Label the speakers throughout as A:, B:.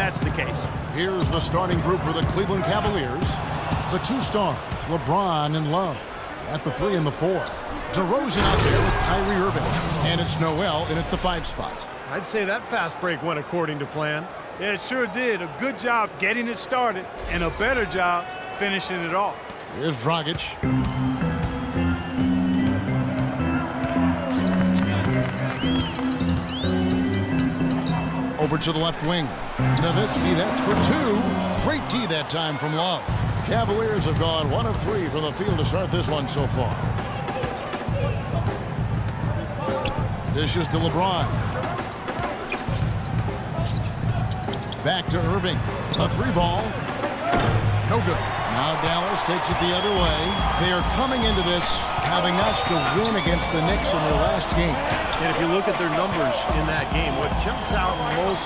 A: that's the case.
B: Here's the starting group for the Cleveland Cavaliers. The two stars, LeBron and Love, at the 3 and the 4. DeRozan out there with Kyrie Irving. And it's Noel in at the 5 spot.
C: I'd say that fast break went according to plan.
A: Yeah, it sure did. A good job getting it started and a better job finishing it off.
B: Here's Dragic. Over to the left wing. Nowitzki, that's for 2. Great D that time from Love. Cavaliers have gone 1 of 3 from the field to start this one so far. Dishes to LeBron. Back to Irving. A 3-ball. No good. Now Dallas takes it the other way. They are coming into this having notched a win against the Knicks in their last game.
C: And if you look at their numbers in that game, what jumps out most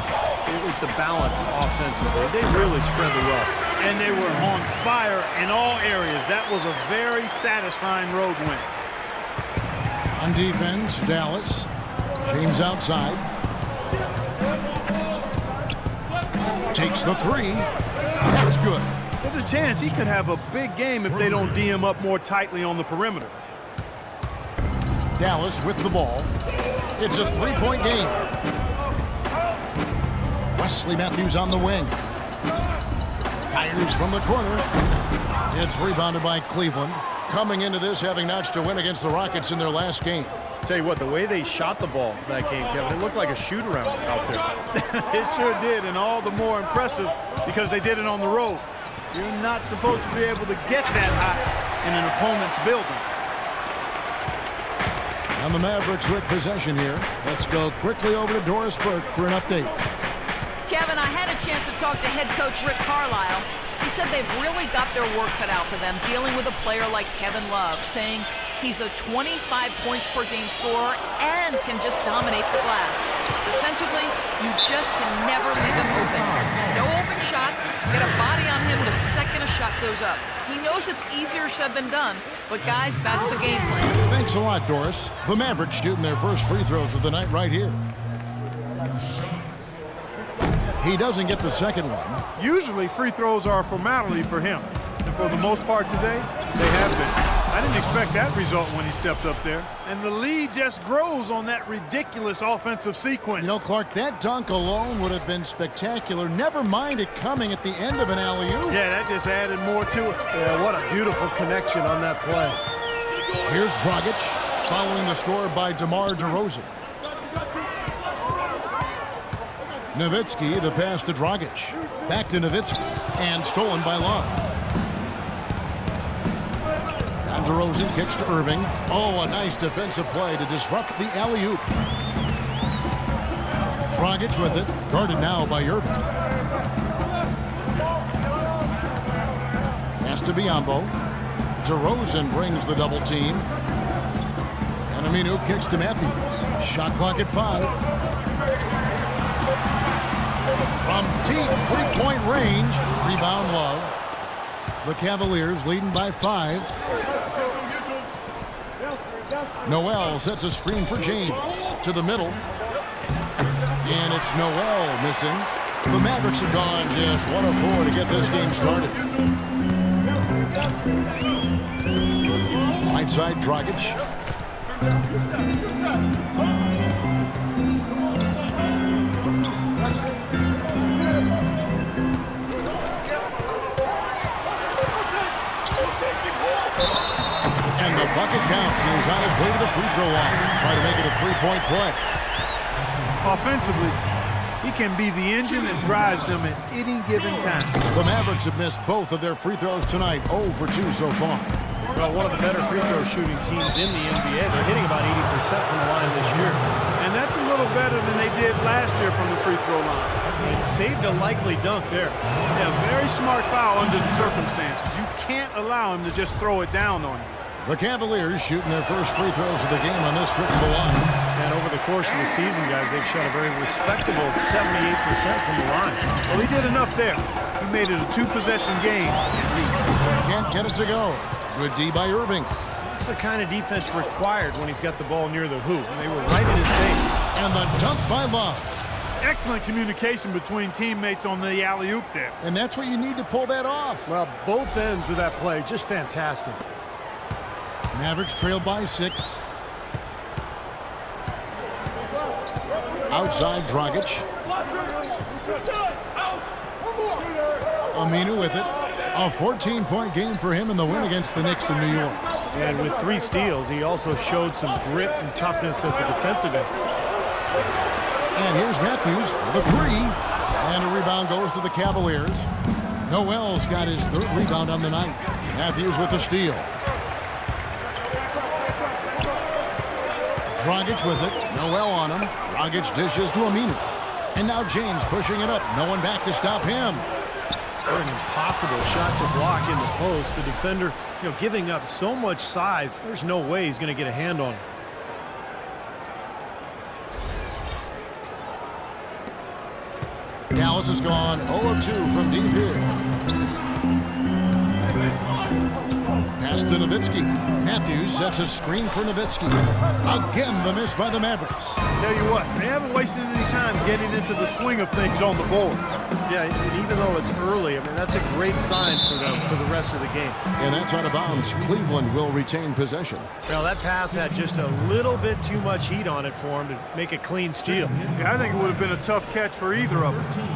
C: is the balance offensively. They really spread the wealth.
A: And they were on fire in all areas. That was a very satisfying road win.
B: On defense, Dallas. James outside. Takes the 3. That's good.
A: There's a chance he could have a big game if they don't D him up more tightly on the perimeter.
B: Dallas with the ball. It's a 3-point game. Wesley Matthews on the wing. Fires from the corner. It's rebounded by Cleveland. Coming into this having notched a win against the Rockets in their last game.
C: Tell you what, the way they shot the ball that game, Kevin, it looked like a shoot-around out there.
A: It sure did, and all the more impressive because they did it on the road. You're not supposed to be able to get that hot in an opponent's building.
B: And the Mavericks with possession here. Let's go quickly over to Doris Burke for an update.
D: Kevin, I had a chance to talk to head coach Rick Carlisle. He said they've really got their work cut out for them dealing with a player like Kevin Love, saying he's a 25 points per game scorer and can just dominate the glass. Defensively, you just can never leave him open. No open shots. Get a body on him the second a shot goes up. He knows it's easier said than done, but guys, that's the game plan.
B: Thanks a lot, Doris. The Mavericks shooting their first free throws of the night right here. He doesn't get the second one.
A: Usually free throws are a formality for him. And for the most part today, they have been. I didn't expect that result when he stepped up there. And the lead just grows on that ridiculous offensive sequence.
B: You know, Clark, that dunk alone would have been spectacular. Never mind it coming at the end of an alley-oop.
A: Yeah, that just added more to it.
C: Yeah, what a beautiful connection on that play.
B: Here's Dragic, following the score by DeMar DeRozan. Nowitzki, the pass to Dragic. Back to Nowitzki, and stolen by Love. And DeRozan kicks to Irving. Oh, a nice defensive play to disrupt the alley-oop. Dragic with it, guarded now by Irving. Pass to Biyombo. DeRozan brings the double team. And Aminu kicks to Matthews. Shot clock at 5. From deep three-point range, rebound Love. The Cavaliers leading by 5. Noel sets a screen for James to the middle. And it's Noel missing. The Mavericks have gone just 1 of 4 to get this game started. Right side, Dragic. And the bucket counts. He's on his way to the free throw line. Try to make it a 3-point play.
A: Offensively, he can be the engine that drives them at any given time.
B: The Mavericks have missed both of their free throws tonight. 0 for 2 so far.
C: Well, one of the better free throw shooting teams in the NBA. They're hitting about 80% from the line this year.
A: And that's a little better than they did last year from the free throw line.
C: They saved a likely dunk there.
A: Yeah, very smart foul under the circumstances. You can't allow him to just throw it down on you.
B: The Cavaliers shooting their first free throws of the game on this trip to the line.
C: And over the course of the season, guys, they've shot a very respectable 78% from the line.
A: Well, he did enough there. He made it a 2-possession game, at least.
B: Can't get it to go. Good D by Irving.
C: That's the kind of defense required when he's got the ball near the hoop. And they were right in his face.
B: And the dunk by Love.
A: Excellent communication between teammates on the alley-oop there.
B: And that's what you need to pull that off.
C: Well, both ends of that play, just fantastic.
B: Mavericks trailed by 6. Outside Dragic. Aminu with it. A 14-point game for him in the win against the Knicks in New York.
C: And with 3 steals, he also showed some grit and toughness at the defensive end.
B: And here's Matthews for the 3. And a rebound goes to the Cavaliers. Noel's got his 3rd rebound on the night. Matthews with the steal. Dragic with it. Noel on him. Dragic dishes to Aminu. And now James pushing it up. No one back to stop him.
C: An impossible shot to block in the post. The defender, giving up so much size, there's no way he's going to get a hand on it.
B: Dallas has gone 0 of 2 from deep here. Pass to Nowitzki. Matthews sets a screen for Nowitzki. Again, the miss by the Mavericks.
A: Tell you what, they haven't wasted any time getting into the swing of things on the boards.
C: Yeah, and even though it's early, I mean, that's a great sign for them for the rest of the game.
B: And that's out of bounds. Cleveland will retain possession.
C: Well, that pass had just a little bit too much heat on it for him to make a clean steal.
A: Yeah, I think it would have been a tough catch for either of them.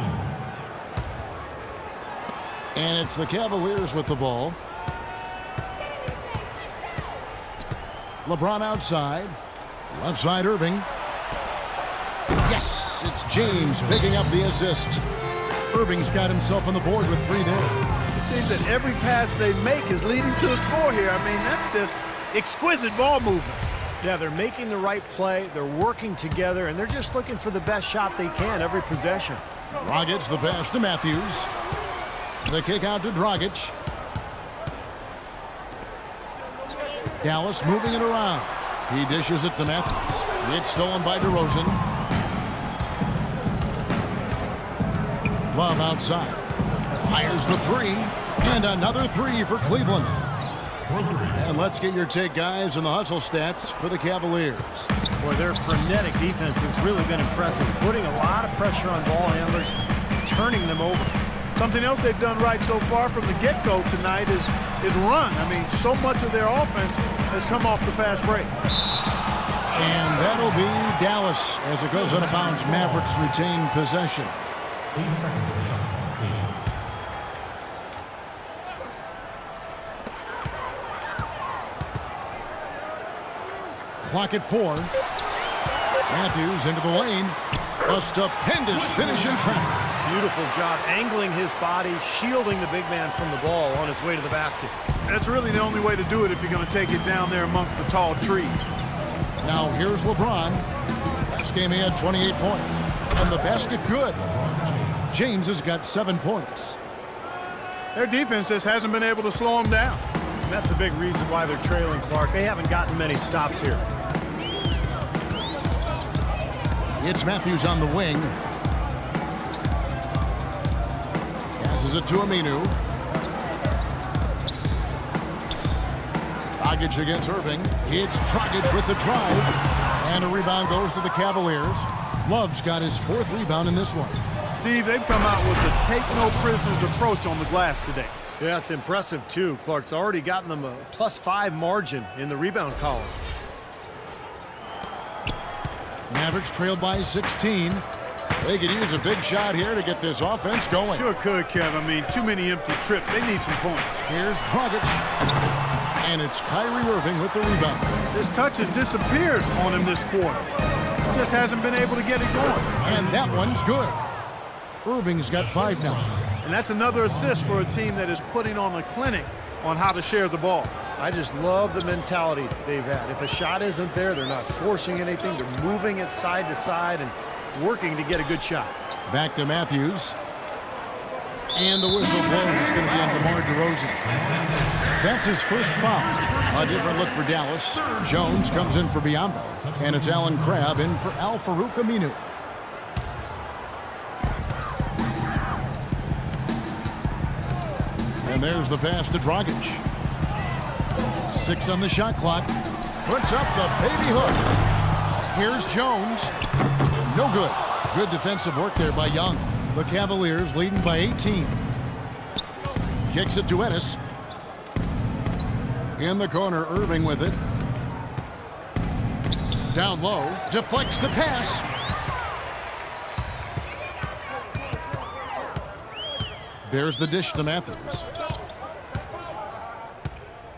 B: And it's the Cavaliers with the ball. LeBron outside. Left side Irving. Yes, it's James picking up the assist. Irving's got himself on the board with 3 there.
A: It seems that every pass they make is leading to a score here. I mean, that's just exquisite ball movement.
C: Yeah, they're making the right play. They're working together, and they're just looking for the best shot they can every possession.
B: Dragic the pass to Matthews. The kick out to Dragic. Dallas moving it around. He dishes it to Matthews. It's stolen by DeRozan. Love outside. Fires the 3. And another 3 for Cleveland. And let's get your take, guys, on the hustle stats for the Cavaliers.
C: Boy, their frenetic defense has really been impressive, putting a lot of pressure on ball handlers, turning them over.
A: Something else they've done right so far from the get-go tonight is run. I mean, so much of their offense has come off the fast break.
B: And that'll be Dallas as it goes out of bounds. Mavericks retain possession.
E: 8 seconds of the shot.
B: Clock at 4. Matthews into the lane. A stupendous finish in traffic.
C: Beautiful job angling his body, shielding the big man from the ball on his way to the basket.
A: That's really the only way to do it if you're going to take it down there amongst the tall trees.
B: Now here's LeBron. Last game he had 28 points. And the basket good. James has got 7 points.
A: Their defense just hasn't been able to slow them down.
C: And that's a big reason why they're trailing, Clark. They haven't gotten many stops here.
B: It's Matthews on the wing. Passes it to Aminu. Dragic against Irving. It's Dragic with the drive. And a rebound goes to the Cavaliers. Love's got his 4th rebound in this one.
A: Steve, they've come out with the take-no-prisoners approach on the glass today.
C: Yeah, it's impressive, too. Clark's already gotten them a +5 margin in the rebound column.
B: Mavericks trailed by 16. They could use a big shot here to get this offense going.
A: Sure could, Kev. I mean, too many empty trips. They need some points.
B: Here's Dragic. And it's Kyrie Irving with the rebound.
A: This touch has disappeared on him this quarter. Just hasn't been able to get it going.
B: And that one's good. Irving's got 5 now.
A: And that's another assist for a team that is putting on a clinic on how to share the ball.
C: I just love the mentality they've had. If a shot isn't there, they're not forcing anything. They're moving it side to side and working to get a good shot.
B: Back to Matthews. And the whistle blows. It's going to be on DeMar DeRozan. That's his first foul. A different look for Dallas. Jones comes in for Biyombo. And it's Alan Crabb in for Al-Farouq Aminu. And there's the pass to Dragic. 6 on the shot clock. Puts up the baby hook. Here's Jones. No good. Good defensive work there by Young. The Cavaliers leading by 18. Kicks it to Ennis. In the corner, Irving with it. Down low, deflects the pass. There's the dish to Matthews.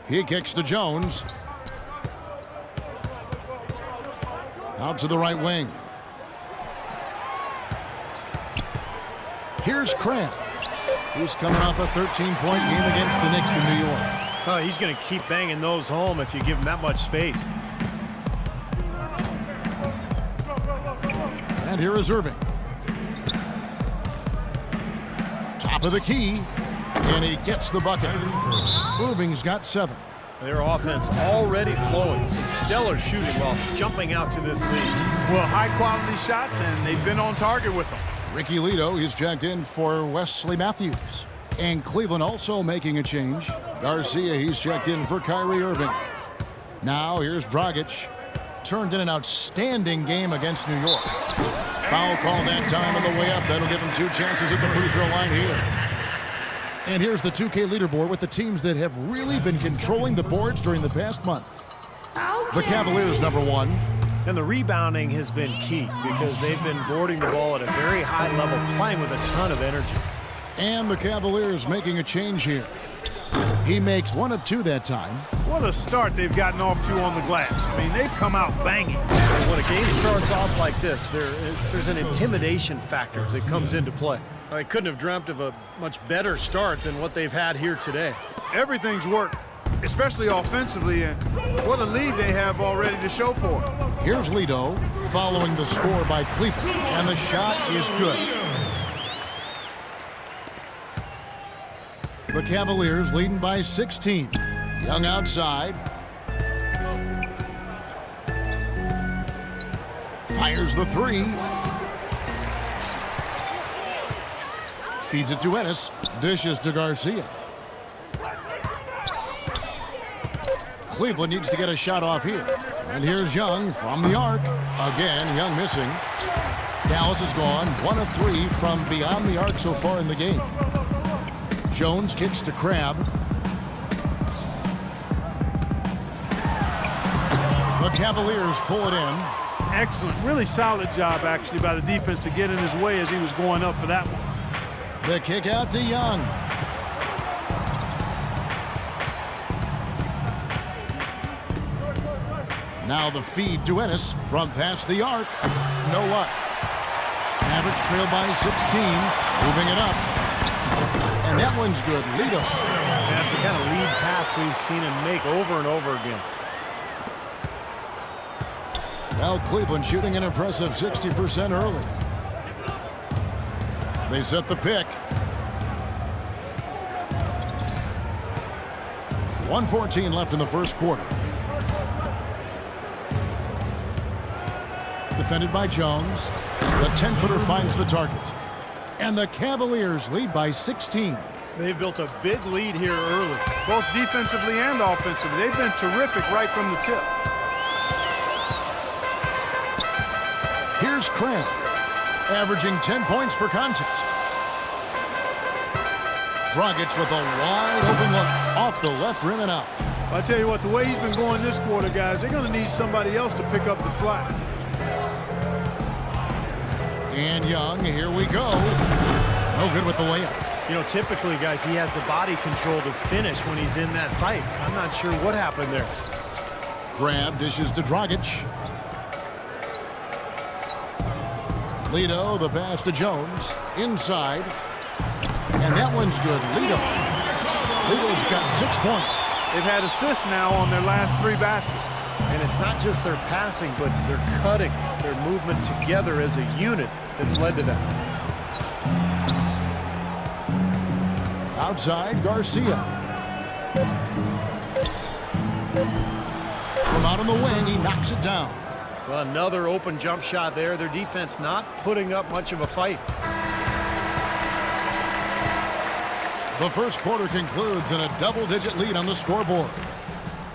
B: He kicks to Jones. Out to the right wing. Here's Crabb. He's coming off a 13-point game against the Knicks in New York.
C: Oh, he's going to keep banging those home if you give him that much space.
B: And here is Irving. Top of the key. And he gets the bucket. Irving's got 7.
C: Their offense already flowing. Some stellar shooting while jumping out to this lead.
A: Well, high-quality shots, and they've been on target with them.
B: Ricky Lito, he's checked in for Wesley Matthews. And Cleveland also making a change. Garcia, he's checked in for Kyrie Irving. Now here's Dragic. Turned in an outstanding game against New York. Foul call that time on the way up. That'll give him 2 chances at the free throw line here. And here's the 2K leaderboard with the teams that have really been controlling the boards during the past month. The Cavaliers, number 1.
C: And the rebounding has been key because they've been boarding the ball at a very high level, playing with a ton of energy.
B: And the Cavaliers making a change here. He makes 1 of 2 that time.
A: What a start they've gotten off to on the glass. I mean, they've come out banging.
C: When a game starts off like this, there's an intimidation factor that comes into play. I couldn't have dreamt of a much better start than what they've had here today.
A: Everything's worked, especially offensively, and what a lead they have already to show for it.
B: Here's Lito following the score by Cleveland, and the shot is good. The Cavaliers leading by 16. Young outside. Fires the 3. Feeds it to Ennis. Dishes to Garcia. Cleveland needs to get a shot off here. And here's Young from the arc. Again, Young missing. Dallas has gone 1 of 3 from beyond the arc so far in the game. Jones kicks to Crabb. The Cavaliers pull it in.
A: Excellent, really solid job, actually, by the defense to get in his way as he was going up for that one.
B: The kick out to Young. Now the feed to Ennis from past the arc. No luck. Mavericks trail by 16. Moving it up. And that one's good. Lito.
C: That's the kind of lead pass we've seen him make over and over again.
B: Well, Cleveland shooting an impressive 60% early. They set the pick. 1:14 left in the first quarter. Defended by Jones. The 10-footer finds the target. And the Cavaliers lead by 16.
C: They've built a big lead here early.
A: Both defensively and offensively. They've been terrific right from the tip.
B: Here's Crabb, averaging 10 points per contest. Dragic with a wide open look off the left rim and out.
A: I tell you what, the way he's been going this quarter, guys, they're going to need somebody else to pick up the slack.
B: And Young, here we go. No good with the layup.
C: You know, typically, guys, he has the body control to finish when he's in that tight. I'm not sure what happened there.
B: Crabb dishes to Dragic. Lito, the pass to Jones. Inside. And that one's good. Lito's got 6 points.
A: They've had assists now on their last 3 baskets.
C: And it's not just their passing, but their cutting, their movement together as a unit that's led to that.
B: Outside, Garcia. From out on the wing, he knocks it down.
C: Well, another open jump shot there. Their defense not putting up much of a fight.
B: The first quarter concludes in a double-digit lead on the scoreboard.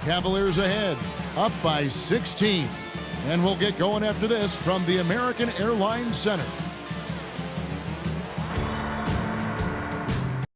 B: Cavaliers ahead, up by 16. And we'll get going after this from the American Airlines Center.